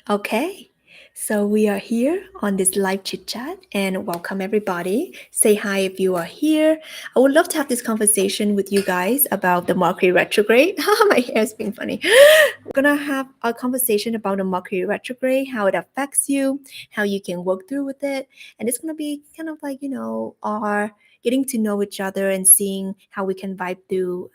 Okay, so we are here on this live chit chat and welcome everybody. Say hi if you are here. I would love to have this conversation with you guys about the Mercury retrograde. My hair's being funny. We're gonna have a conversation about the Mercury retrograde, how it affects you, how you can work through with it, and it's gonna be kind of like our getting to know each other and seeing how we can vibe through.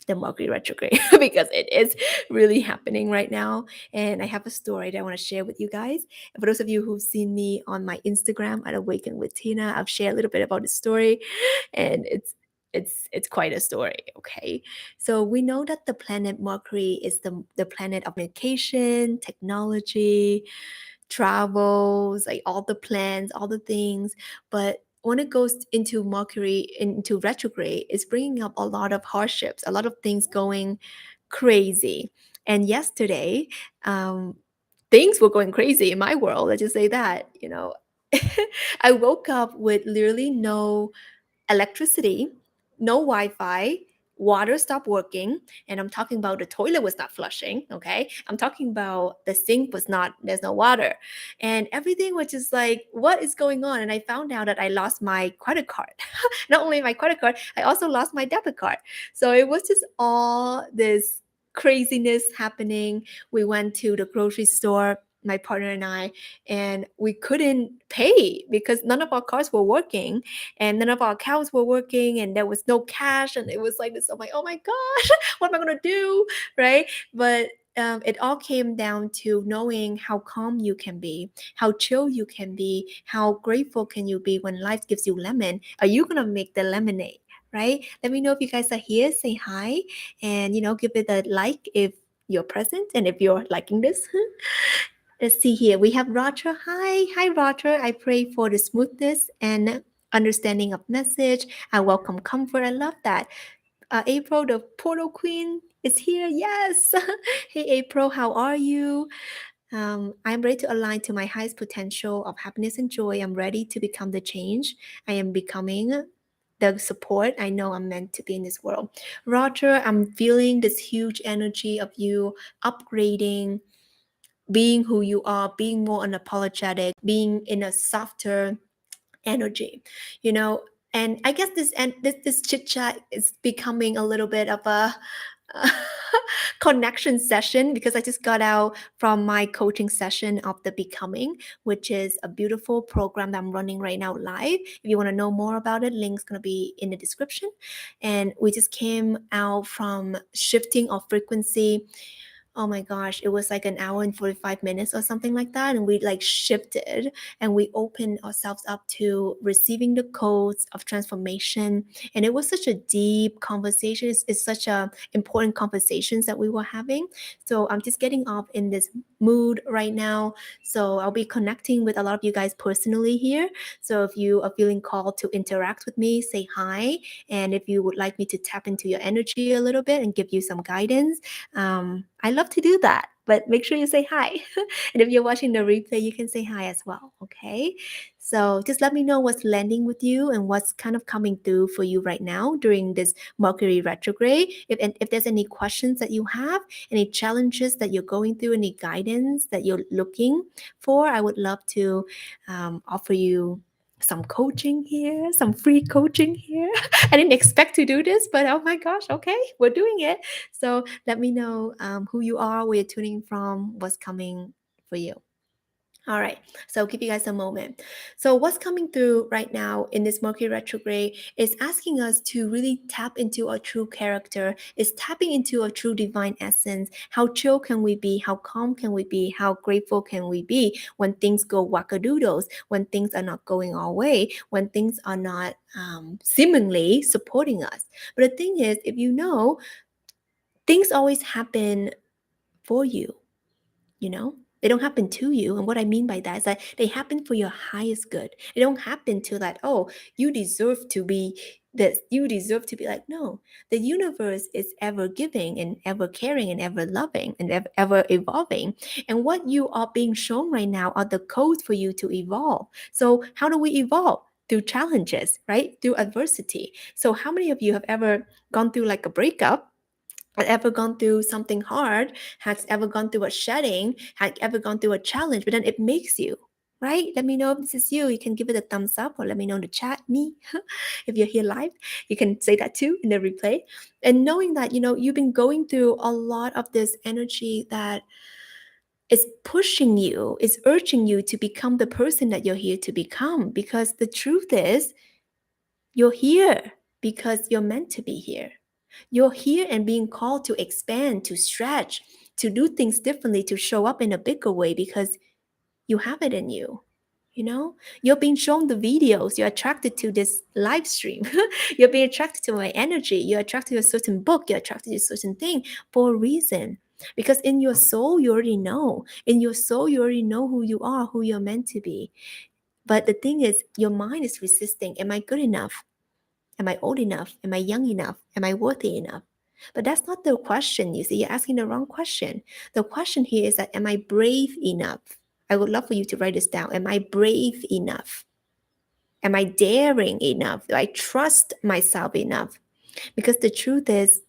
The Mercury retrograde because it is really happening right now. And I have a story that I want to share with you guys. And for those of you who've seen me on my Instagram at Awaken with Tina, I've shared a little bit about the story, and it's quite a story. Okay, so we know that the planet Mercury is the planet of communication, technology, travels, like all the plans, all the things. But when it goes into Mercury into retrograde, it's bringing up a lot of hardships, a lot of things going crazy. And yesterday, um, things were going crazy in my world. Let's just say that. I woke up with literally no electricity, no Wi-Fi, water stopped working, and I'm talking about the toilet was not flushing, okay? I'm talking about the sink was not, there's no water. And everything was just like, what is going on? And I found out that I lost my credit card. Not only my credit card, I also lost my debit card. So it was just all this craziness happening. We went to the grocery store, my partner and we couldn't pay because none of our cards were working and none of our accounts were working and there was no cash and it was like this. I'm like, oh my gosh, what am I gonna do? Right. But it all came down to knowing how calm you can be, how chill you can be, how grateful can you be when life gives you lemon. Are you gonna make the lemonade? Right? Let me know if you guys are here. Say hi and give it a like if you're present and if you're liking this. Let's see here. We have Roger. Hi, Roger. I pray for the smoothness and understanding of message. I welcome comfort. I love that. April, the portal queen, is here. Yes. Hey, April, how are you? I'm ready to align to my highest potential of happiness and joy. I'm ready to become the change. I am becoming the support I know I'm meant to be in this world. Roger, I'm feeling this huge energy of you upgrading, being who you are, being more unapologetic, being in a softer energy, you know. And I guess this chit chat is becoming a little bit of a connection session because I just got out from my coaching session of the Becoming, which is a beautiful program that I'm running right now live. If you want to know more about it, link's gonna be in the description. And we just came out from shifting of frequency. Oh my gosh, it was like an hour and 45 minutes or something like that. And we like shifted and we opened ourselves up to receiving the codes of transformation. And it was such a deep conversation. It's such a important conversations that we were having. So I'm just getting off in this mood right now. So I'll be connecting with a lot of you guys personally here. So if you are feeling called to interact with me, say hi. And if you would like me to tap into your energy a little bit and give you some guidance, I love to do that, but make sure you say hi. And if you're watching the replay, you can say hi as well. Okay. So just let me know what's landing with you and what's kind of coming through for you right now during this Mercury retrograde. If there's any questions that you have, any challenges that you're going through, any guidance that you're looking for, I would love to offer you some coaching here, some free coaching here. I didn't expect to do this, but oh my gosh, okay, we're doing it. So let me know who you are, where you're tuning from, what's coming for you. All right, so I'll give you guys a moment. So, what's coming through right now in this Mercury retrograde is asking us to really tap into our true character, is tapping into our true divine essence. How chill can we be? How calm can we be? How grateful can we be when things go wackadoodles, when things are not going our way, when things are not seemingly supporting us? But the thing is, if you know, things always happen for you, you know? They don't happen to you. And what I mean by that is that they happen for your highest good. They don't happen to that, oh, you deserve to be this, you deserve to be like, no. The universe is ever giving and ever caring and ever loving and ever evolving. And what you are being shown right now are the codes for you to evolve. So how do we evolve? Through challenges, right? Through adversity. So how many of you have ever gone through like a breakup has ever gone through something hard, has ever gone through a shedding, has ever gone through a challenge, but then it makes you, right? Let me know if this is you. You can give it a thumbs up or let me know in the chat, me. If you're here live, you can say that too in the replay. And knowing that, you've been going through a lot of this energy that is pushing you, is urging you to become the person that you're here to become. Because the truth is, you're here because you're meant to be here. You're here and being called to expand, to stretch, to do things differently, to show up in a bigger way because you have it in you. You're being shown the videos, you're attracted to this live stream, you're being attracted to my energy, you're attracted to a certain book, you're attracted to a certain thing for a reason. Because in your soul, you already know. In your soul, you already know who you are, who you're meant to be. But the thing is, your mind is resisting. Am I good enough? Am I old enough? Am I young enough? Am I worthy enough? But that's not the question. You see, you're asking the wrong question. The question here is that, am I brave enough? I would love for you to write this down. Am I brave enough? Am I daring enough? Do I trust myself enough? Because the truth is,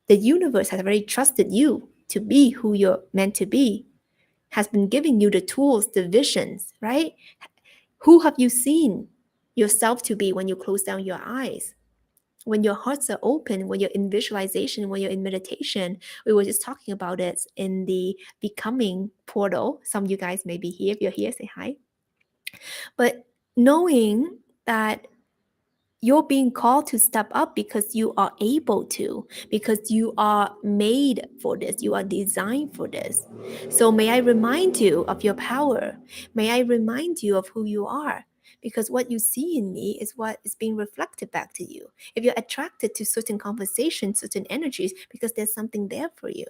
the universe has already trusted you to be who you're meant to be, has been giving you the tools, the visions, right? Who have you seen yourself to be when you close down your eyes? When your hearts are open, when you're in visualization, when you're in meditation. We were just talking about it in the becoming portal. Some of you guys may be here. If you're here, say hi. But knowing that you're being called to step up because you are able to, because you are made for this, you are designed for this. So may I remind you of your power. May I remind you of who you are. Because what you see in me is what is being reflected back to you. If you're attracted to certain conversations, certain energies, because there's something there for you,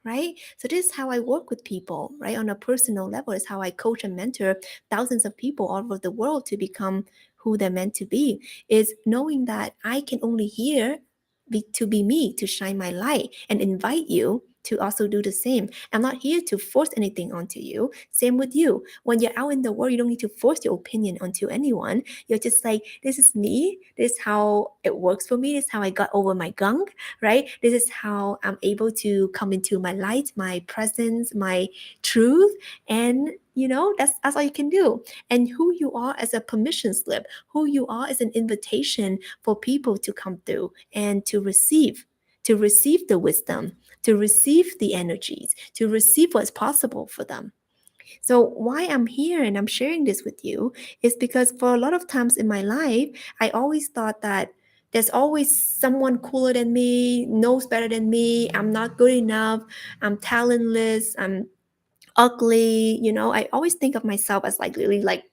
right? So this is how I work with people, right? On a personal level, is how I coach and mentor thousands of people all over the world to become who they're meant to be, is knowing that I can only hear to be me, to shine my light and invite you to also do the same. I'm not here to force anything onto you. Same with you. When you're out in the world, you don't need to force your opinion onto anyone. You're just like, this is me. This is how it works for me. This is how I got over my gunk, right? This is how I'm able to come into my light, my presence, my truth. And that's all you can do. And who you are as a permission slip, who you are as an invitation for people to come through and to receive the wisdom, to receive the energies, to receive what's possible for them. So why I'm here and I'm sharing this with you is because for a lot of times in my life, I always thought that there's always someone cooler than me, knows better than me, I'm not good enough, I'm talentless, I'm ugly. I always think of myself as like really like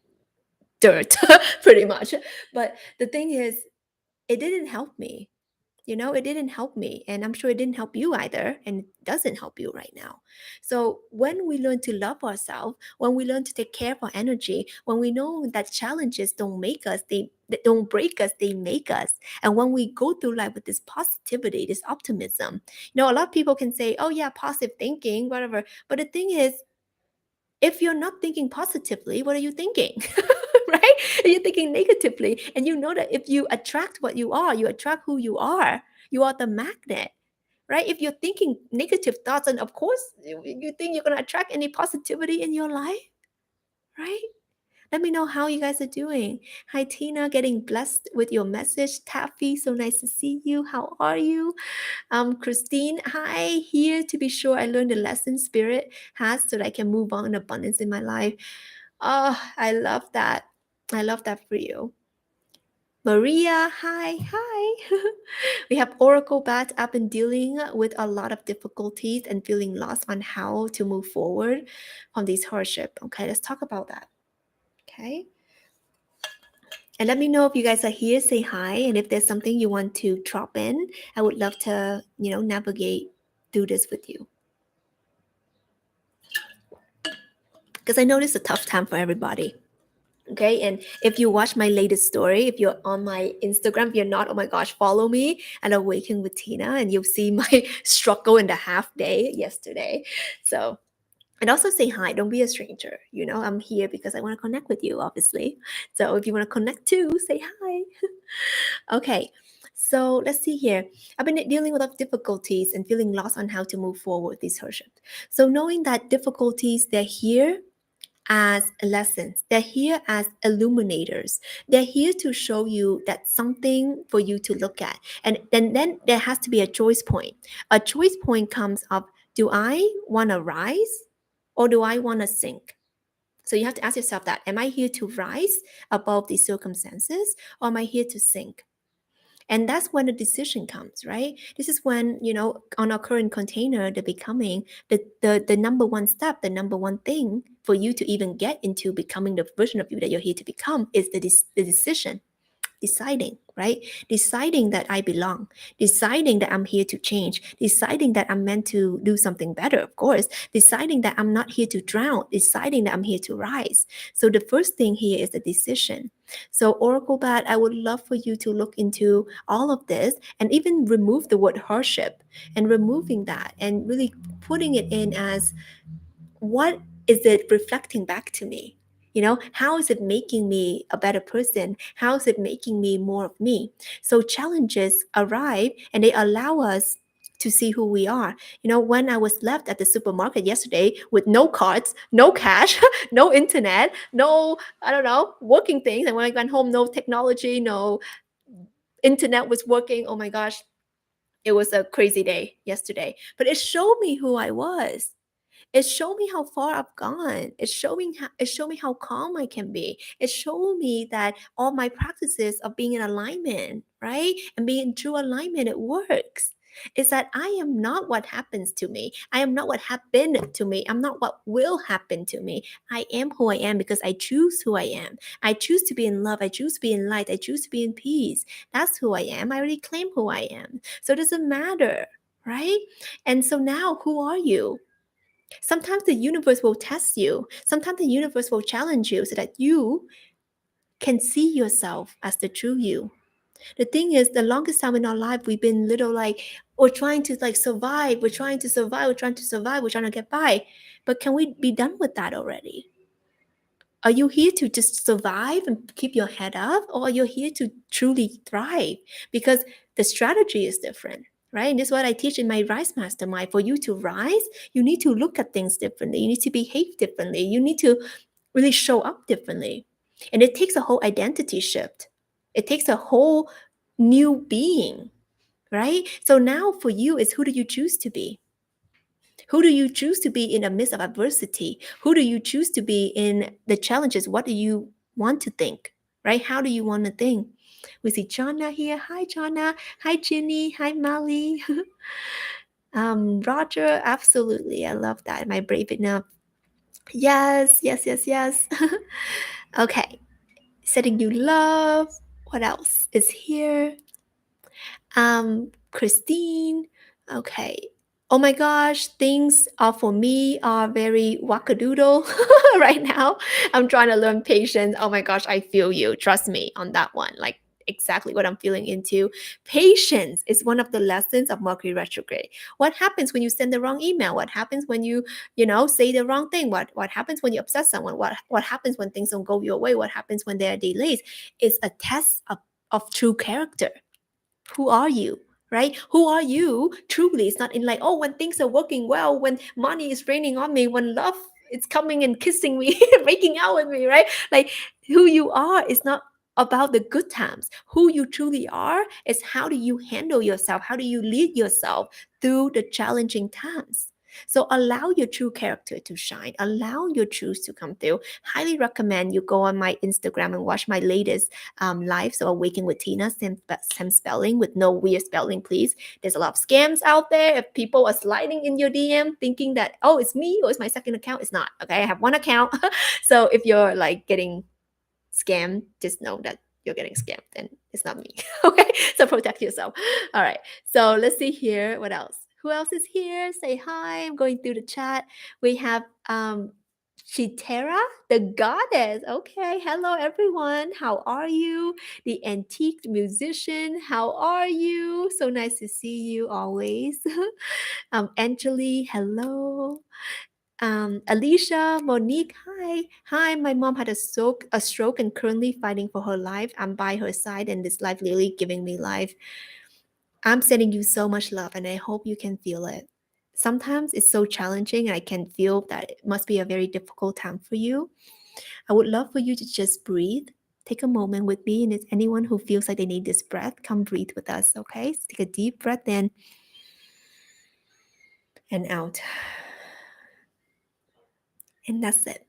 dirt, pretty much. But the thing is, it didn't help me. It didn't help me. And I'm sure it didn't help you either. And it doesn't help you right now. So when we learn to love ourselves, when we learn to take care of our energy, when we know that challenges don't make us, they don't break us, they make us. And when we go through life with this positivity, this optimism, a lot of people can say, oh yeah, positive thinking, whatever. But the thing is, if you're not thinking positively, what are you thinking? Right? You're thinking negatively. And you know that if you attract what you are, you attract who you are the magnet, right? If you're thinking negative thoughts, and of course, you think you're going to attract any positivity in your life, right? Let me know how you guys are doing. Hi, Tina, getting blessed with your message. Taffy, so nice to see you. How are you? Christine, hi, here to be sure I learned the lesson spirit has so that I can move on in abundance in my life. Oh, I love that. I love that for you. Maria, hi. We have Oracle Bat. I've been dealing with a lot of difficulties and feeling lost on how to move forward from this hardship. Okay, let's talk about that. Okay. And let me know if you guys are here, say hi. And if there's something you want to drop in, I would love to, navigate through this with you. Because I know this is a tough time for everybody. Okay. And if you watch my latest story, if you're on my Instagram, if you're not, oh my gosh, follow me at Awaken with Tina, and you'll see my struggle in the half day yesterday. So, and also say hi. Don't be a stranger. I'm here because I want to connect with you, obviously. So if you want to connect too, say hi. Okay. So let's see here. I've been dealing with a lot of difficulties and feeling lost on how to move forward with these hardships. So knowing that difficulties, they're here as lessons. They're here as illuminators. They're here to show you that something for you to look at. And then there has to be a choice point. A choice point comes up, do I want to rise or do I want to sink? So you have to ask yourself that, am I here to rise above these circumstances or am I here to sink? And that's when the decision comes, right? This is when, on our current container, the becoming, the number one step, the number one thing for you to even get into becoming the version of you that you're here to become is the decision. Deciding, right? Deciding that I belong, deciding that I'm here to change, deciding that I'm meant to do something better, of course, deciding that I'm not here to drown, deciding that I'm here to rise. So the first thing here is the decision. So Oracle Bat, I would love for you to look into all of this and even remove the word hardship and removing that and really putting it in as, what is it reflecting back to me? How is it making me a better person? How is it making me more of me? So challenges arrive and they allow us to see who we are. When I was left at the supermarket yesterday with no cards, no cash, no internet, no, I don't know, working things. And when I went home, no technology, no internet was working. Oh my gosh, it was a crazy day yesterday. But it showed me who I was. It showed me how far I've gone. It showed me how calm I can be. It showed me that all my practices of being in alignment, right? And being in true alignment, it works. Is that I am not what happens to me. I am not what happened to me. I'm not what will happen to me. I am who I am because I choose who I am. I choose to be in love. I choose to be in light. I choose to be in peace. That's who I am. I already claim who I am. So it doesn't matter, right? And so now, who are you? Sometimes the universe will test you. Sometimes the universe will challenge you so that you can see yourself as the true you. The thing is, the longest time in our life, we've been little like, we're trying to like survive. We're trying to survive. We're trying to survive. We're trying to get by. But can we be done with that already? Are you here to just survive and keep your head up? Or are you here to truly thrive? Because the strategy is different, right? And this is what I teach in my Rise Mastermind. For you to rise, you need to look at things differently. You need to behave differently. You need to really show up differently. And it takes a whole identity shift. It takes a whole new being, right? So now for you is, who do you choose to be? Who do you choose to be in the midst of adversity? Who do you choose to be in the challenges? What do you want to think, right? How do you want to think? We see Jonna here. Hi, Jonna. Hi, Ginny. Hi, Molly. Roger, absolutely. I love that. Am I brave enough? Yes, yes, yes, yes. Okay. Sending you love. What else is here? Christine. Okay. Oh my gosh, things are for me are very wackadoodle right now. I'm trying to learn patience. Oh my gosh, I feel you. Trust me on that one. Like exactly what I'm feeling into. Patience is one of the lessons of Mercury Retrograde. What happens when you send the wrong email? What happens when you say the wrong thing? What happens when you upset someone? What happens when things don't go your way? What happens when there are delays? It's a test of true character. Who are you? Right? Who are you truly? It's not in like, oh, when things are working well, when money is raining on me, when love is coming and kissing me, making out with me, right? Like who you are is not about the good times. Who you truly are is, how do you handle yourself? How do you lead yourself through the challenging times? So allow your true character to shine. Allow your truth to come through. Highly recommend you go on my Instagram and watch my latest live. So Awaken with Tina, same spelling with no weird spelling, please. There's a lot of scams out there. If people are sliding in your DM thinking that, oh, it's me or it's my second account, it's not. Okay, I have one account. So if you're like getting scammed, just know that you're getting scammed and it's not me. Okay, so protect yourself. All right, so let's see here. What else? Who else is here? Say hi. I'm going through the chat. We have Chitera, the goddess. Okay, hello everyone. How are you? The antique musician. How are you? So nice to see you always. Angeli, hello. Alicia, Monique, hi. Hi, my mom had a stroke and currently fighting for her life. I'm by her side and this life really giving me life. I'm sending you so much love and I hope you can feel it. Sometimes it's so challenging and I can feel that it must be a very difficult time for you. I would love for you to just breathe. Take a moment with me, and if anyone who feels like they need this breath, come breathe with us, okay? So take a deep breath in and out. And that's it.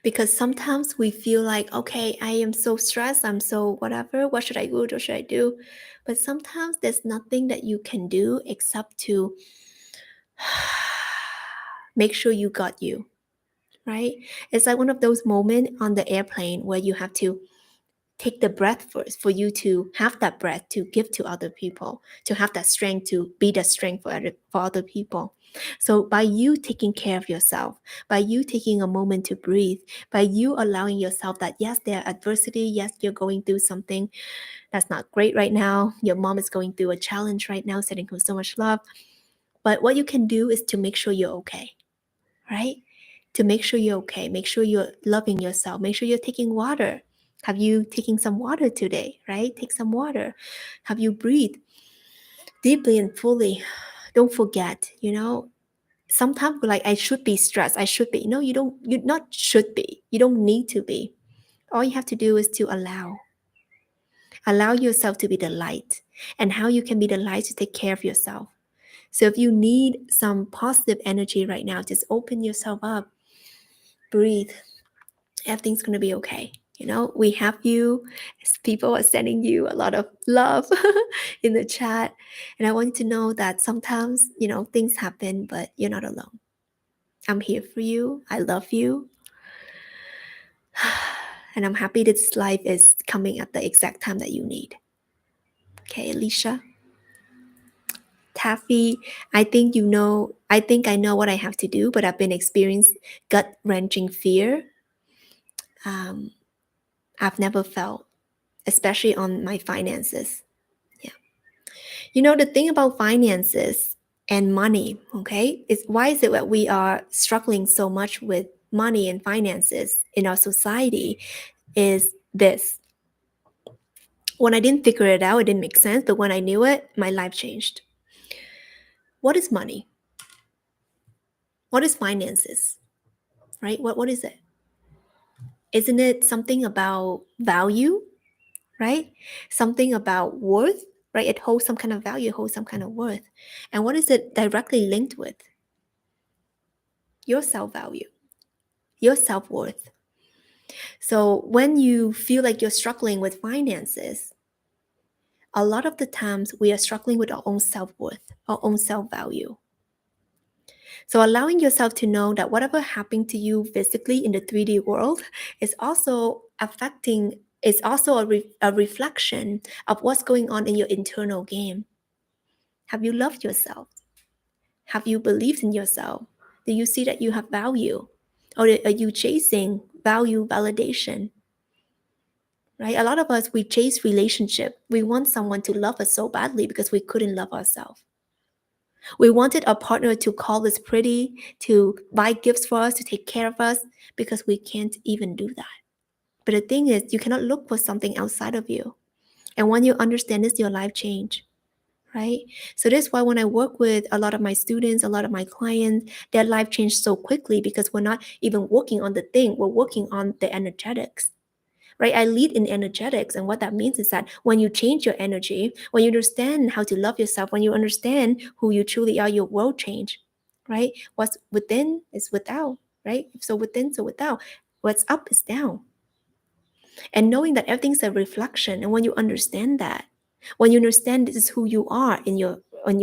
Because sometimes we feel like, okay, I am so stressed, I'm so whatever, what should I do? What should I do? But sometimes there's nothing that you can do except to make sure you got you, right? It's like one of those moments on the airplane where you have to take the breath first for you to have that breath to give to other people, to have that strength to be that strength for other people. So by you taking care of yourself, by you taking a moment to breathe, by you allowing yourself that yes, there are adversity, yes, you're going through something that's not great right now, your mom is going through a challenge right now, sending her so much love, but what you can do is to make sure you're okay, right? To make sure you're okay, make sure you're loving yourself, make sure you're taking water. Have you taken some water today, right? Take some water. Have you breathed deeply and fully? Don't forget, sometimes we're like, I should be stressed. I should be. No, you don't, you not should be. You don't need to be. All you have to do is to allow. Allow yourself to be the light. And how you can be the light to take care of yourself. So if you need some positive energy right now, just open yourself up. Breathe. Everything's going to be okay. We have you. People are sending you a lot of love in the chat. And I want you to know that sometimes, things happen, but you're not alone. I'm here for you. I love you. And I'm happy this life is coming at the exact time that you need. Okay, Alicia. Taffy, I think I know what I have to do, but I've been experiencing gut-wrenching fear. I've never felt, especially on my finances. Yeah. The thing about finances and money, okay, is why is it that we are struggling so much with money and finances in our society is this. When I didn't figure it out, it didn't make sense, but when I knew it, my life changed. What is money? What is finances? Right? What is it? Isn't it something about value, right? Something about worth, right? It holds some kind of value, it holds some kind of worth. And what is it directly linked with? Your self-value, your self-worth. So when you feel like you're struggling with finances, a lot of the times we are struggling with our own self-worth, our own self-value. So allowing yourself to know that whatever happened to you physically in the 3D world is also a reflection of what's going on in your internal game. Have you loved yourself? Have you believed in yourself? Do you see that you have value? Or are you chasing value validation? Right? A lot of us, we chase relationship. We want someone to love us so badly because we couldn't love ourselves. We wanted a partner to call us pretty, to buy gifts for us, to take care of us, because we can't even do that. But the thing is, you cannot look for something outside of you. And when you understand this, your life change, right? So that's why when I work with a lot of my students, a lot of my clients, their life changed so quickly because we're not even working on the thing, we're working on the energetics. Right? I lead in energetics. And what that means is that when you change your energy, when you understand how to love yourself, when you understand who you truly are, your world change, right? What's within is without, right? So within, so without. What's up is down. And knowing that everything's a reflection. And when you understand that, when you understand this is who you are in your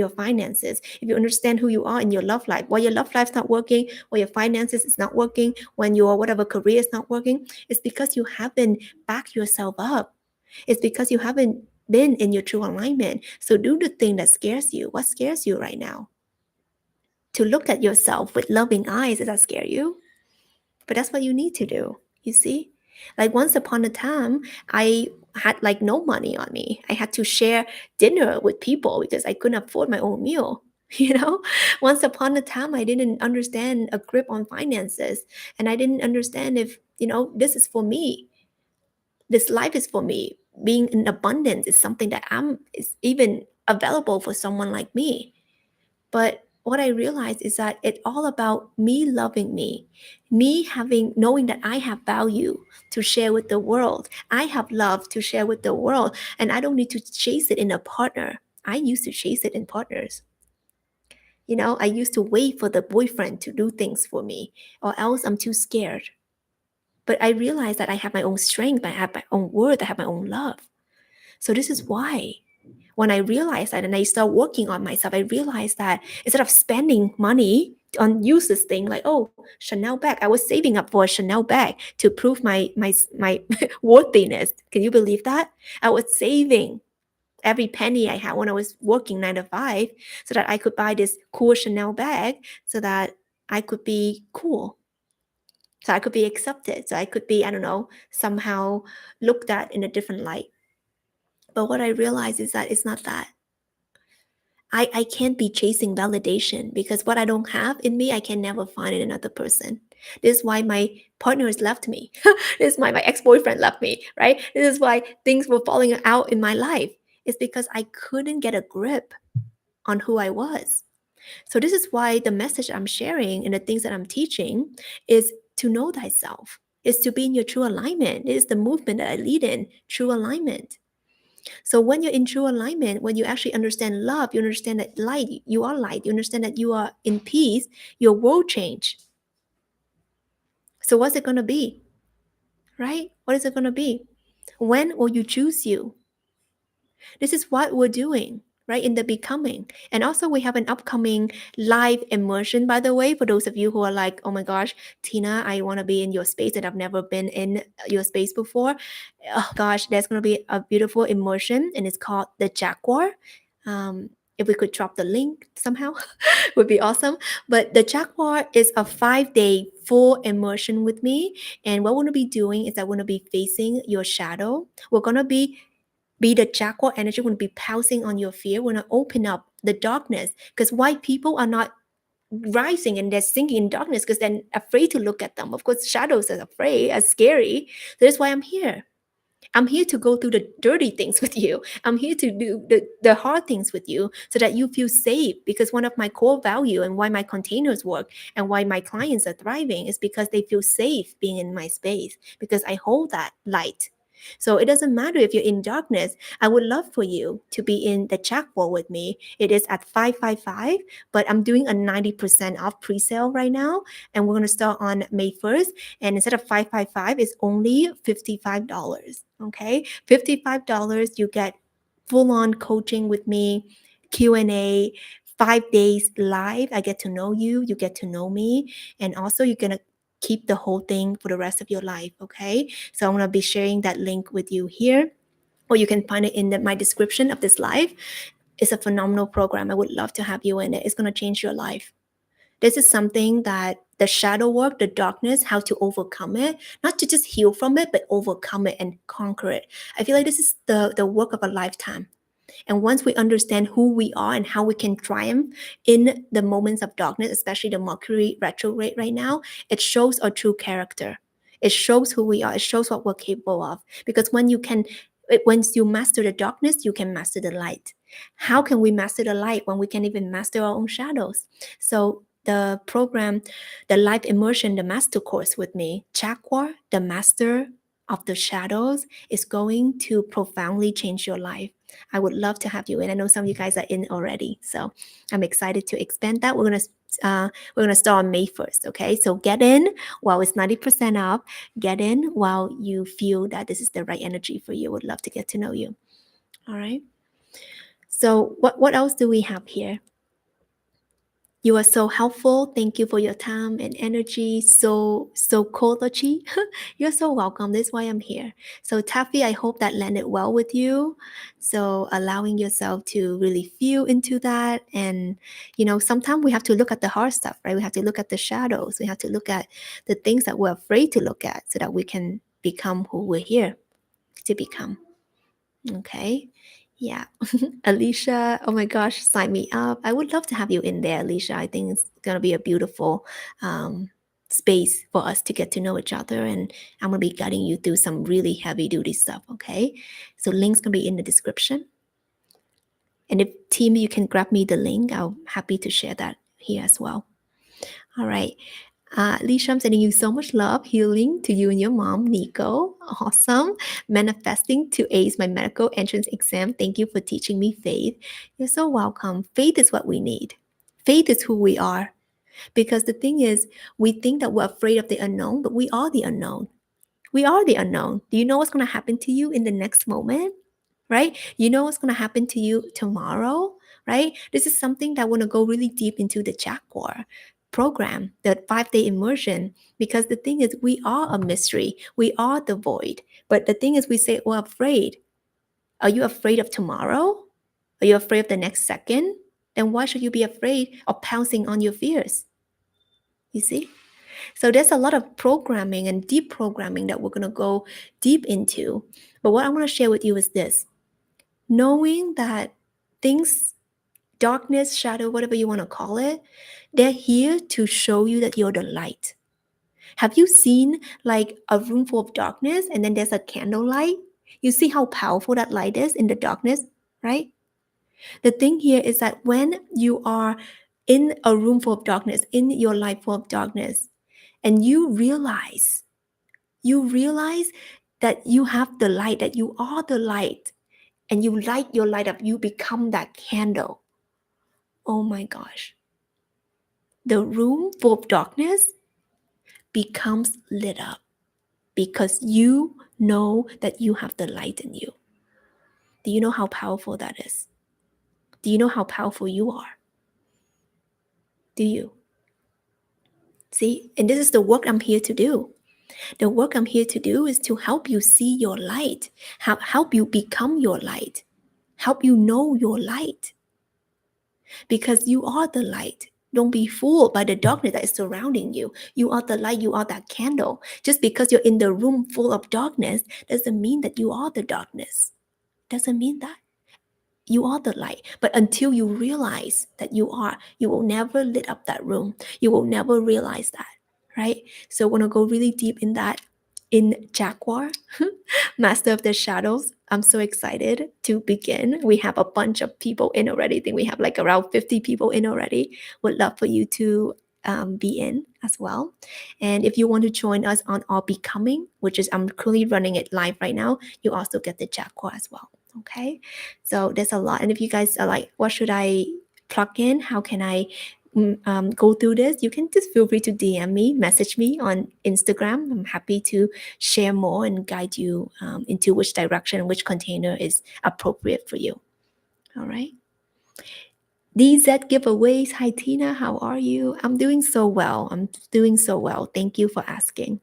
finances, if you understand who you are in your love life, while your love life's not working, while your finances is not working, when your whatever career is not working, it's because you haven't backed yourself up. It's because you haven't been in your true alignment. So do the thing that scares you. What scares you right now? To look at yourself with loving eyes, does that scare you? But that's what you need to do, you see? Like once upon a time, I had like no money on me. I had to share dinner with people because I couldn't afford my own meal. You know, once upon a time, I didn't understand a grip on finances, and I didn't understand if, this is for me. This life is for me. Being in abundance is something that is even available for someone like me. But what I realized is that it's all about me loving me having knowing that I have value to share with the world. I have love to share with the world, and I don't need to chase it in a partner. I used to chase it in partners. I used to wait for the boyfriend to do things for me, or else I'm too scared. But I realized that I have my own strength, I have my own worth, I have my own love. So this is why when I realized that and I start working on myself, I realized that instead of spending money on useless thing like, oh, Chanel bag, I was saving up for a Chanel bag to prove my worthiness. Can you believe that? I was saving every penny I had when I was working 9 to 5 so that I could buy this cool Chanel bag so that I could be cool. So I could be accepted. So I could be, I don't know, somehow looked at in a different light. But what I realized is that it's not that. I can't be chasing validation because what I don't have in me, I can never find in another person. This is why my partners left me. This is why my ex-boyfriend left me, right? This is why things were falling out in my life. It's because I couldn't get a grip on who I was. So this is why the message I'm sharing and the things that I'm teaching is to know thyself, is to be in your true alignment. It is the movement that I lead in, true alignment. So when you're in true alignment, when you actually understand love, you understand that you are light, you understand that you are in peace, your world change. So what's it going to be? Right? What is it going to be? When will you choose you? This is what we're doing, right? In the becoming. And also we have an upcoming live immersion, by the way, for those of you who are like, oh my gosh, Tina, I want to be in your space and I've never been in your space before. Oh gosh, there's going to be a beautiful immersion and it's called the Jaguar. If we could drop the link somehow, would be awesome. But the Jaguar is a 5-day full immersion with me. And what we're going to be doing is that we're going to be facing your shadow. We're going to be the Jaguar energy, we're going to be pouncing on your fear. We're going to open up the darkness because white people are not rising and they're sinking in darkness because they're afraid to look at them. Of course, shadows are afraid, are scary. That's why I'm here. I'm here to go through the dirty things with you. I'm here to do the hard things with you so that you feel safe. Because one of my core value and why my containers work and why my clients are thriving is because they feel safe being in my space because I hold that light. So it doesn't matter if you're in darkness. I would love for you to be in the Jaguar with me. It is at 555, but I'm doing a 90% off pre-sale right now. And we're going to start on May 1st. And instead of 555, it's only $55. Okay, $55. You get full-on coaching with me, Q&A, 5 days live. I get to know you, you get to know me, and also you're gonna keep the whole thing for the rest of your life. Okay, so I'm gonna be sharing that link with you here, or you can find it in my description of this live. It's a phenomenal program. I would love to have you in it. It's gonna change your life. This is something that the shadow work, the darkness, how to overcome it, not to just heal from it, but overcome it and conquer it. I feel like this is the work of a lifetime. And once we understand who we are and how we can triumph in the moments of darkness, especially the Mercury retrograde right now, it shows our true character. It shows who we are. It shows what we're capable of. Because once you master the darkness, you can master the light. How can we master the light when we can even master our own shadows? So the program, the live immersion, the master course with me, Jaguar, the master of the shadows, is going to profoundly change your life. I would love to have you in. I know some of you guys are in already, so I'm excited to expand that. We're gonna start on May 1st. Okay, so get in while it's 90% off. Get in while you feel that this is the right energy for you. Would love to get to know you. All right. So what else do we have here? You are so helpful. Thank you for your time and energy. So quality. You're so welcome. This is why I'm here. So Taffy, I hope that landed well with you. So allowing yourself to really feel into that. And sometimes we have to look at the hard stuff, right? We have to look at the shadows. We have to look at the things that we're afraid to look at so that we can become who we're here to become. Okay. Yeah. Alicia, oh my gosh, sign me up. I would love to have you in there, Alicia. I think it's going to be a beautiful space for us to get to know each other. And I'm going to be guiding you through some really heavy duty stuff, okay? So links going to be in the description. And if team, you can grab me the link, I'm happy to share that here as well. All right. Lisha, I'm sending you so much love, healing to you and your mom, Nico. Awesome. Manifesting to ace my medical entrance exam. Thank you for teaching me faith. You're so welcome. Faith is what we need. Faith is who we are. Because the thing is, we think that we're afraid of the unknown, but we are the unknown. We are the unknown. Do you know what's going to happen to you in the next moment? Right? You know what's going to happen to you tomorrow? Right? This is something that I want to go really deep into the JAGUAR program, the 5-day immersion, because the thing is, we are a mystery. We are the void. But the thing is, we say we're afraid. Are you afraid of tomorrow? Are you afraid of the next second? Then why should you be afraid of pouncing on your fears? You see? So there's a lot of programming and deep programming that we're going to go deep into. But what I want to share with you is this. Knowing that things, darkness, shadow, whatever you want to call it, they're here to show you that you're the light. Have you seen like a room full of darkness and then there's a candle light? You see how powerful that light is in the darkness, right? The thing here is that when you are in a room full of darkness, in your life full of darkness, and you realize that you have the light, that you are the light, and you light your light up, you become that candle. Oh my gosh. The room full of darkness becomes lit up because you know that you have the light in you. Do you know how powerful that is? Do you know how powerful you are? Do you? See, and this is the work I'm here to do. The work I'm here to do is to help you see your light, help you become your light, help you know your light. Because you are the light. Don't be fooled by the darkness that is surrounding you. You are the light, you are that candle. Just because you're in the room full of darkness doesn't mean that you are the darkness. Doesn't mean that. You are the light. But until you realize that you are, you will never lit up that room. You will never realize that, right? So I want to go really deep in that in JAGUAR, Master of the Shadows. I'm so excited to begin. We have a bunch of people in already. I think we have like around 50 people in already. Would love for you to be in as well. And if you want to join us on our Becoming, which is I'm currently running it live right now, you also get the JAGUAR as well. Okay, so there's a lot. And if you guys are like, what should I plug in? How can I go through this? You can just feel free to DM me, message me on Instagram. I'm happy to share more and guide you into which direction, which container is appropriate for you. All right. DZ giveaways. Hi, Tina. How are you? I'm doing so well. Thank you for asking.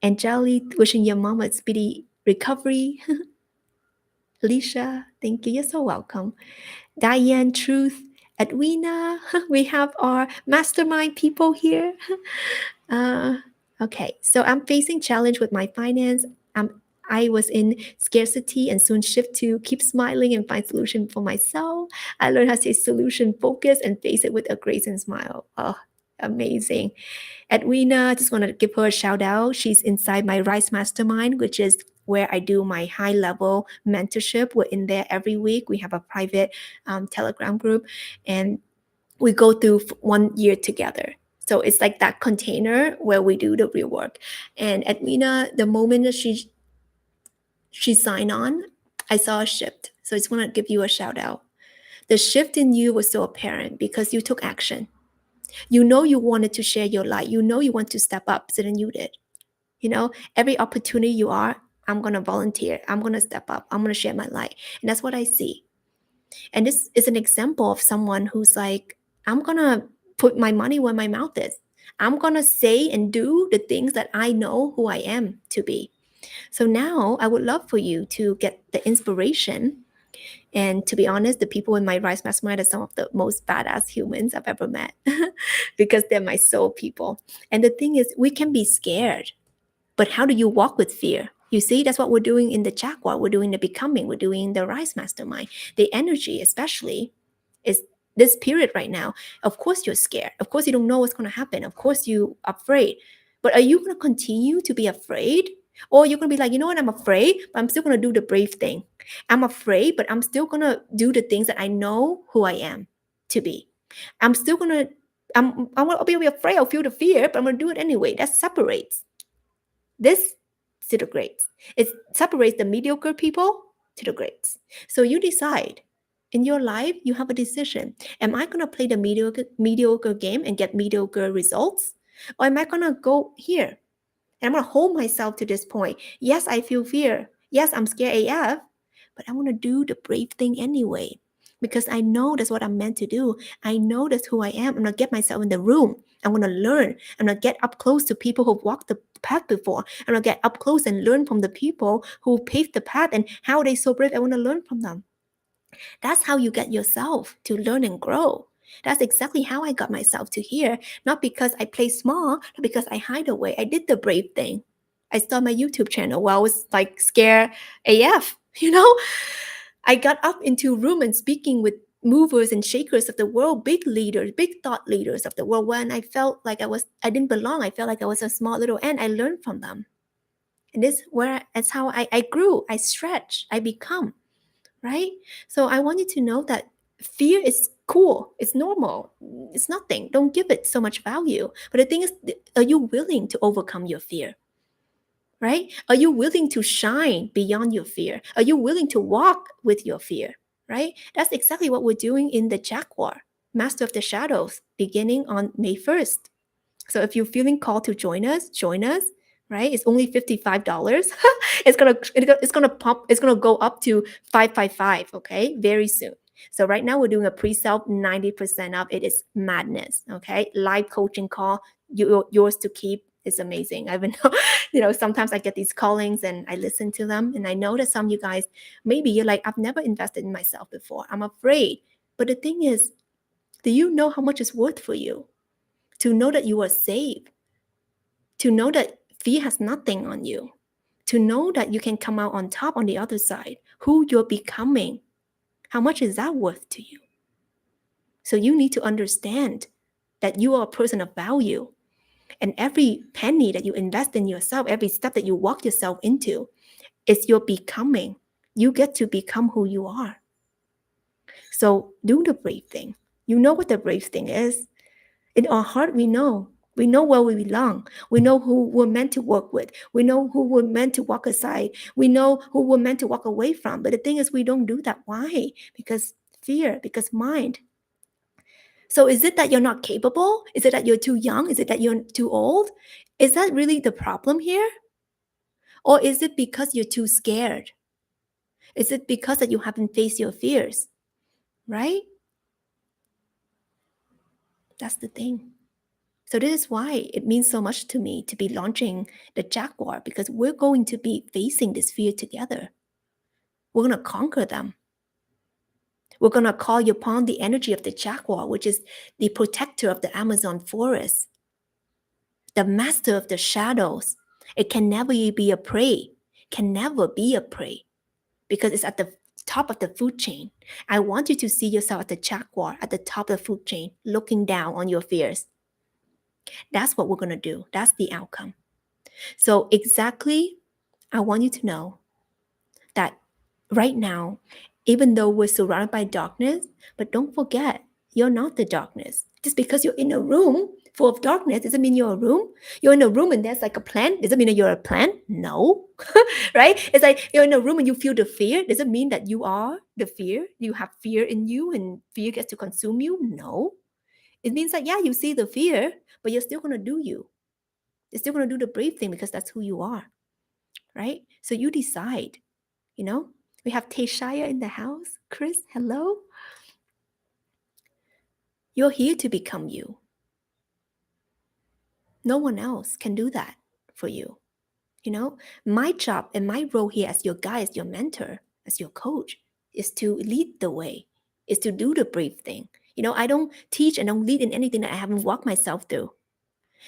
Angeli, wishing your mom a speedy recovery. Alicia, thank you. You're so welcome. Diane, Truth, Edwina, we have our mastermind people here. Okay, so I'm facing challenge with my finance. I was in scarcity and soon shift to keep smiling and find solution for myself. I learned how to say solution focus and face it with a grace and smile. Oh, amazing. Edwina, just want to give her a shout out. She's inside my Rise Mastermind, which is where I do my high level mentorship. We're in there every week. We have a private Telegram group and we go through 1 year together. So it's like that container where we do the real work. And Edwina, the moment that she signed on, I saw a shift. So I just want to give you a shout out. The shift in you was so apparent because you took action. You know you wanted to share your light. You know you want to step up, so then you did. You know, every opportunity you are, I'm going to volunteer. I'm going to step up. I'm going to share my light. And that's what I see. And this is an example of someone who's like, I'm going to put my money where my mouth is. I'm going to say and do the things that I know who I am to be. So now I would love for you to get the inspiration. And to be honest, the people in my Rise Mastermind are some of the most badass humans I've ever met because they're my soul people. And the thing is, we can be scared, but how do you walk with fear? You see, that's what we're doing in the Jaguar. We're doing the becoming. We're doing the Rise Mastermind. The energy, especially, is this period right now. Of course, you're scared. Of course, you don't know what's going to happen. Of course, you're afraid. But are you going to continue to be afraid? Or you're going to be like, you know what, I'm afraid, but I'm still going to do the brave thing. I'm afraid, but I'm still going to do the things that I know who I am to be. I'm still going to, I'll be afraid. I'll feel the fear, but I'm going to do it anyway. That separates this to the greats. It separates the mediocre people to the greats. So you decide. In your life, you have a decision. Am I going to play the mediocre game and get mediocre results? Or am I going to go here? And I'm going to hold myself to this point. Yes, I feel fear. Yes, I'm scared AF, but I want to do the brave thing anyway because I know that's what I'm meant to do. I know that's who I am. I'm going to get myself in the room. I'm going to learn. I'm going to get up close to people who've walked the path before. I'm going to get up close and learn from the people who paved the path and how they so brave. I want to learn from them. That's how you get yourself to learn and grow. That's exactly how I got myself to here. Not because I play small, not because I hide away. I did the brave thing. I started my YouTube channel while I was like scared AF, you know? I got up into a room and speaking with movers and shakers of the world, big leaders, big thought leaders of the world. When I felt like I didn't belong, I felt like I was a small little ant. I learned from them. And that's how I grew, I stretch, I become. Right? So I want you to know that fear is cool. It's normal. It's nothing. Don't give it so much value. But the thing is, are you willing to overcome your fear? Right? Are you willing to shine beyond your fear? Are you willing to walk with your fear? Right? That's exactly what we're doing in the Jaguar, Master of the Shadows, beginning on May 1st. So if you're feeling called to join us, right? It's only $55. It's gonna go up to $555, okay? Very soon. So right now we're doing a pre-sale 90% off. It is madness, okay? Live coaching call, yours to keep. Is amazing. I've been, sometimes I get these callings and I listen to them, and I know that some of you guys, maybe you're like, I've never invested in myself before. I'm afraid. But the thing is, do you know how much it's worth for you? To know that you are safe, to know that fear has nothing on you, to know that you can come out on top on the other side, who you're becoming. How much is that worth to you? So you need to understand that you are a person of value. And every penny that you invest in yourself, every step that you walk yourself into, is your becoming. You get to become who you are. So do the brave thing. You know what the brave thing is. In our heart, we know. We know where we belong. We know who we're meant to work with. We know who we're meant to walk aside. We know who we're meant to walk away from. But the thing is, we don't do that. Why? Because fear, because mind. So is it that you're not capable? Is it that you're too young? Is it that you're too old? Is that really the problem here? Or is it because you're too scared? Is it because that you haven't faced your fears? Right? That's the thing. So this is why it means so much to me to be launching the Jaguar, because we're going to be facing this fear together. We're going to conquer them. We're going to call upon the energy of the Jaguar, which is the protector of the Amazon forest, the master of the shadows. It can never be a prey, can never be a prey, because it's at the top of the food chain. I want you to see yourself at the Jaguar, at the top of the food chain, looking down on your fears. That's what we're going to do. That's the outcome. So exactly, I want you to know that right now, even though we're surrounded by darkness, but don't forget, you're not the darkness. Just because you're in a room full of darkness doesn't mean you're a room. You're in a room and there's like a plant. Does it mean that you're a plant? No. Right? It's like you're in a room and you feel the fear. Does it mean that you are the fear? You have fear in you and fear gets to consume you? No. It means that, yeah, you see the fear, but you're still going to do you. You're still going to do the brave thing because that's who you are. Right? So you decide, We have Teshaya in the house. Chris, hello. You're here to become you. No one else can do that for you. My job and my role here as your guide, as your mentor, as your coach, is to lead the way, is to do the brave thing. I don't teach and don't lead in anything that I haven't walked myself through.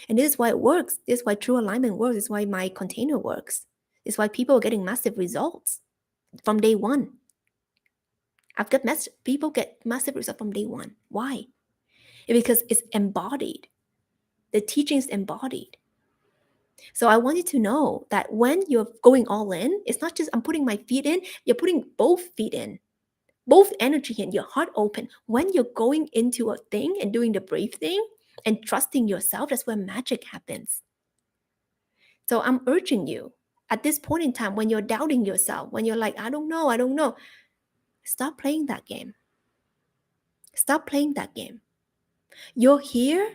And this is why it works. This is why true alignment works. This is why my container works. It's why people are getting massive results from day one. People get massive results from day one. Why? Because it's embodied. The teaching is embodied. So I want you to know that when you're going all in, it's not just I'm putting my feet in, you're putting both feet in, both energy in, your heart open. When you're going into a thing and doing the brave thing and trusting yourself, that's where magic happens. So I'm urging you at this point in time, when you're doubting yourself, when you're like, I don't know, stop playing that game. Stop playing that game. You're here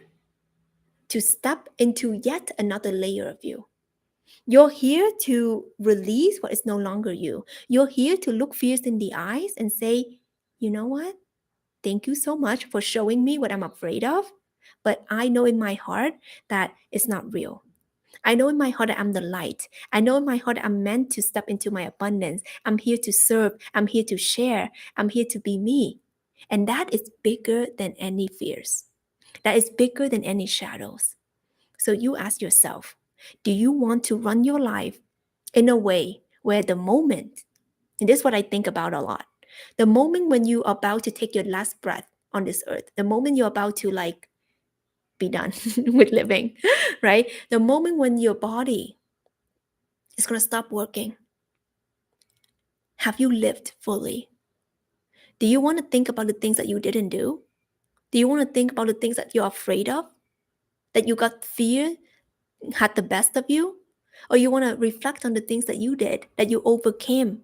to step into yet another layer of you. You're here to release what is no longer you. You're here to look fears in the eyes and say, you know what? Thank you so much for showing me what I'm afraid of. But I know in my heart that it's not real. I know in my heart that I'm the light. I know in my heart that I'm meant to step into my abundance. I'm here to serve. I'm here to share. I'm here to be me. And that is bigger than any fears. That is bigger than any shadows. So you ask yourself, do you want to run your life in a way where the moment, and this is what I think about a lot, the moment when you are about to take your last breath on this earth, the moment you're about to like be done with living, right? The moment when your body is going to stop working, have you lived fully? Do you want to think about the things that you didn't do? Do you want to think about the things that you're afraid of? That you got fear had the best of you? Or you want to reflect on the things that you did, that you overcame?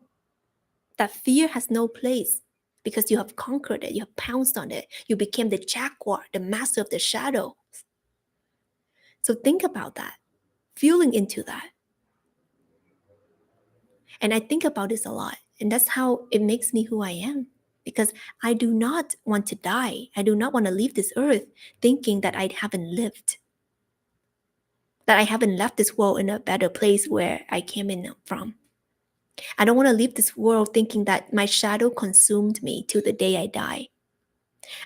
That fear has no place because you have conquered it, you have pounced on it, you became the jaguar, the master of the shadow. So think about that, feeling into that. And I think about this a lot, and that's how it makes me who I am. Because I do not want to die. I do not want to leave this earth thinking that I haven't lived, that I haven't left this world in a better place where I came in from. I don't want to leave this world thinking that my shadow consumed me till the day I die.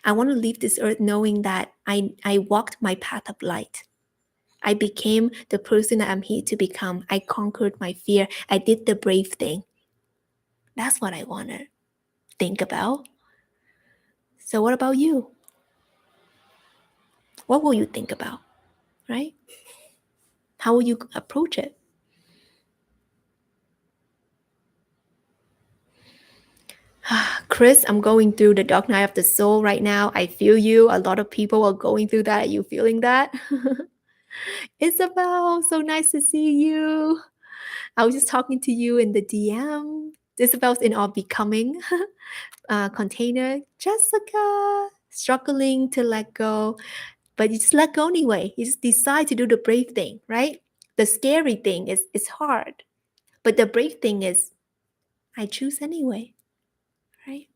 I want to leave this earth knowing that I walked my path of light. I became the person that I'm here to become. I conquered my fear. I did the brave thing. That's what I want to think about. So what about you? What will you think about, right? How will you approach it? Chris, I'm going through the dark night of the soul right now. I feel you. A lot of people are going through that. Are you feeling that? Isabel, so nice to see you. I was just talking to you in the DM. Isabel's in our becoming container. Jessica, struggling to let go, but you just let go anyway. You just decide to do the brave thing, right? The scary thing is it's hard, but the brave thing is I choose anyway, right?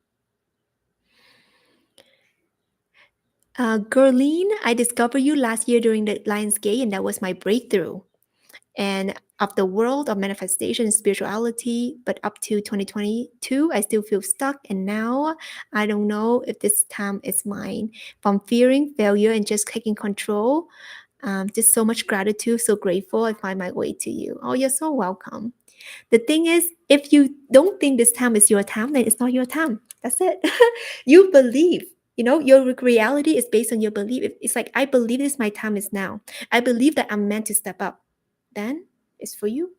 Gerline, I discovered you last year during the Lionsgate, and that was my breakthrough. And of the world of manifestation and spirituality, but up to 2022, I still feel stuck. And now I don't know if this time is mine. From fearing failure and just taking control, just so much gratitude, so grateful I find my way to you. Oh, you're so welcome. The thing is, if you don't think this time is your time, then it's not your time. That's it. You believe. You know, your reality is based on your belief. It's like, I believe this, my time is now. I believe that I'm meant to step up. Then it's for you.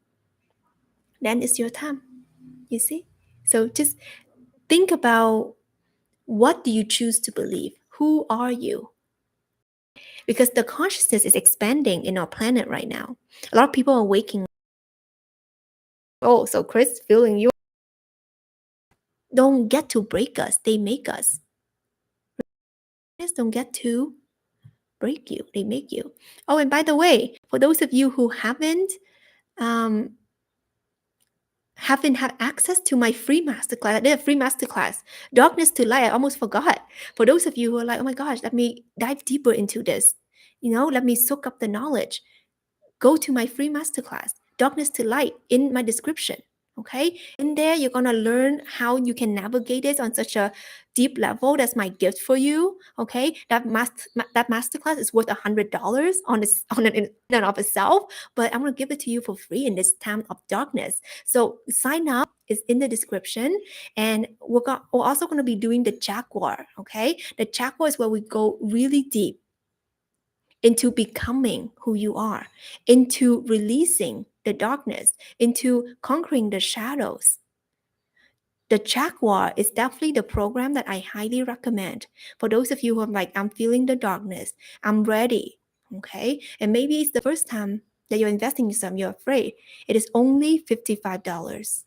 Then it's your time. You see? So just think about, what do you choose to believe? Who are you? Because the consciousness is expanding in our planet right now. A lot of people are waking. Oh, so Chris, feeling you don't get to break us, they make us. Just don't get to break you, they make you. Oh, and by the way, for those of you who um, haven't had access to my free masterclass, I did a free masterclass, Darkness to Light. I almost forgot. For those of you who are like, oh my gosh, let me dive deeper into this, let me soak up the knowledge. Go to my free masterclass, Darkness to Light, in my description. Okay, in there you're gonna learn how you can navigate it on such a deep level. That's my gift for you. Okay, that masterclass is worth $100 on it in and of itself, but I'm gonna give it to you for free in this time of darkness. So sign up. Is in the description, and we're also going to be doing the JAGUAR. Okay, the JAGUAR is where we go really deep into becoming who you are, into releasing the darkness, into conquering the shadows. The JAGUAR is definitely the program that I highly recommend for those of you who are like, I'm feeling the darkness, I'm ready. Okay, and maybe it's the first time that you're investing in yourself, you're afraid. It is only $55.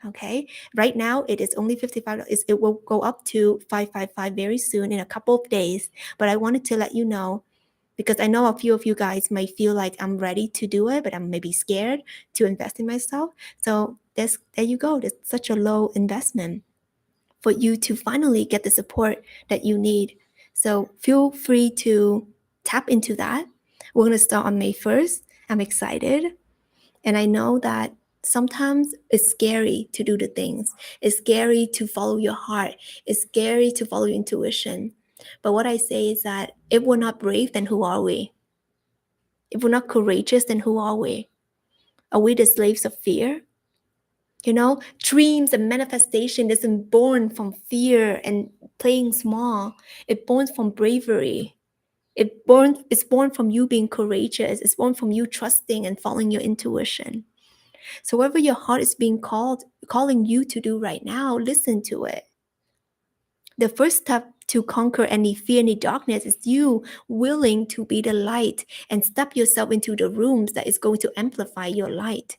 Okay, right now it is only $55. It will go up to $555 very soon in a couple of days. But I wanted to let you know, because I know a few of you guys might feel like I'm ready to do it, but I'm maybe scared to invest in myself. So there you go. There's such a low investment for you to finally get the support that you need. So feel free to tap into that. We're going to start on May 1st. I'm excited. And I know that sometimes it's scary to do the things. It's scary to follow your heart. It's scary to follow your intuition. But what I say is that if we're not brave, then who are we? If we're not courageous, then who are we? Are we the slaves of fear? You know, dreams and manifestation isn't born from fear and playing small. It's born from bravery. It's born from you being courageous. It's born from you trusting and following your intuition. So whatever your heart is calling you to do right now, listen to it. The first step to conquer any fear, any darkness is you willing to be the light and step yourself into the rooms that is going to amplify your light.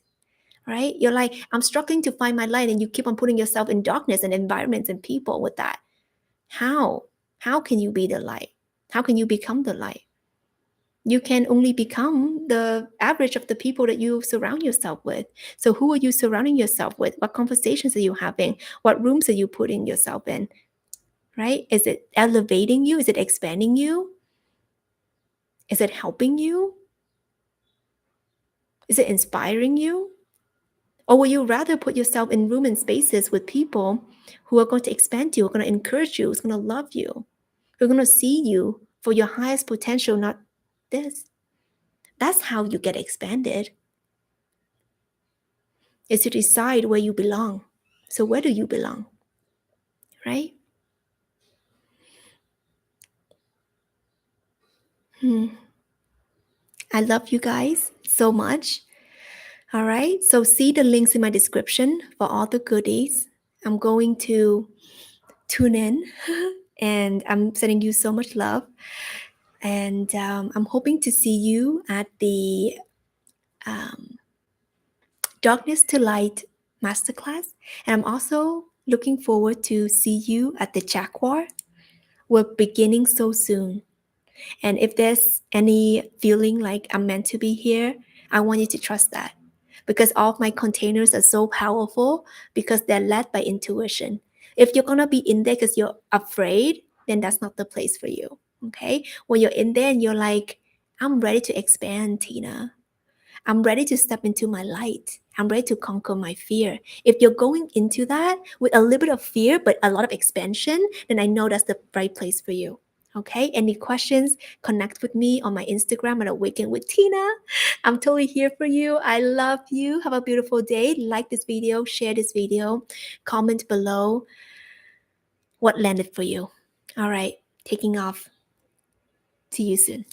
Right? You're like, I'm struggling to find my light, and you keep on putting yourself in darkness and environments and people with that. How? How can you be the light? How can you become the light? You can only become the average of the people that you surround yourself with. So who are you surrounding yourself with? What conversations are you having? What rooms are you putting yourself in? Right? Is it elevating you? Is it expanding you? Is it helping you? Is it inspiring you? Or will you rather put yourself in room and spaces with people who are going to expand you, who are going to encourage you, who's going to love you, who are going to see you for your highest potential, not this? That's how you get expanded. Is to decide where you belong. So where do you belong? Right? I love you guys so much. All right. So see the links in my description for all the goodies. I'm going to tune in and I'm sending you so much love. And I'm hoping to see you at the Darkness to Light Masterclass. And I'm also looking forward to see you at the JAGUAR. We're beginning so soon. And if there's any feeling like I'm meant to be here, I want you to trust that. Because all of my containers are so powerful because they're led by intuition. If you're going to be in there because you're afraid, then that's not the place for you. Okay? When you're in there and you're like, I'm ready to expand, Tina. I'm ready to step into my light. I'm ready to conquer my fear. If you're going into that with a little bit of fear, but a lot of expansion, then I know that's the right place for you. Okay, any questions? Connect with me on my Instagram at Awaken with Tina. I'm totally here for you. I love you. Have a beautiful day. Like this video, share this video, comment below what landed for you. All right, taking off. See you soon.